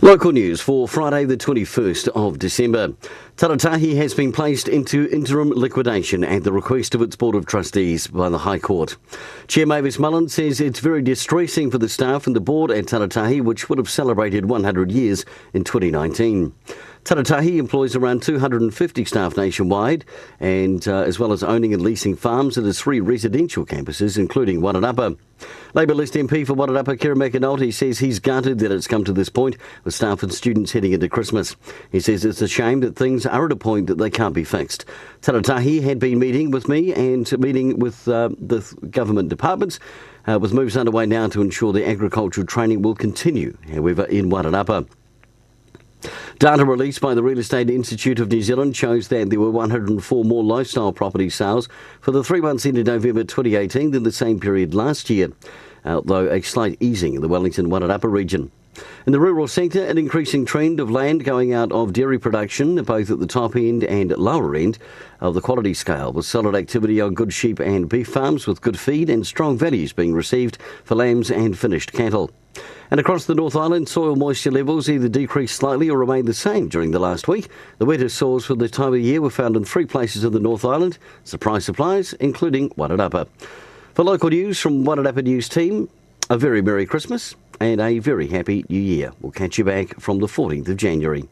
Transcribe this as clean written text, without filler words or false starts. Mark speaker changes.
Speaker 1: Local news for Friday the 21st of December. Taratahi has been placed into interim liquidation at the request of its Board of Trustees by the High Court. Chair Mavis Mullen says it's very distressing for the staff and the board at Taratahi, which would have celebrated 100 years in 2019. Taratahi employs around 250 staff nationwide, and as well as owning and leasing farms, it has 3 residential campuses, including Wairarapa. Labour List MP for Wairarapa, Kieran McAnulty, says he's gutted that it's come to this point with staff and students heading into Christmas. He says it's a shame that things are at a point that they can't be fixed. Taratahi had been meeting with me and meeting with the government departments, with moves underway now to ensure the agricultural training will continue, however, in Wairarapa. Data released by the Real Estate Institute of New Zealand shows that there were 104 more lifestyle property sales for the 3 months ended November 2018 than the same period last year, although a slight easing in the Wellington-Wairarapa region. In the rural sector, an increasing trend of land going out of dairy production, both at the top end and lower end of the quality scale, with solid activity on good sheep and beef farms with good feed and strong values being received for lambs and finished cattle. And across the North Island, soil moisture levels either decreased slightly or remained the same during the last week. The wettest soils for the time of year were found in 3 places of the North Island. Surprise supplies, including Wairarapa. For local news from Wairarapa News team, a very Merry Christmas and a very Happy New Year. We'll catch you back from the 14th of January.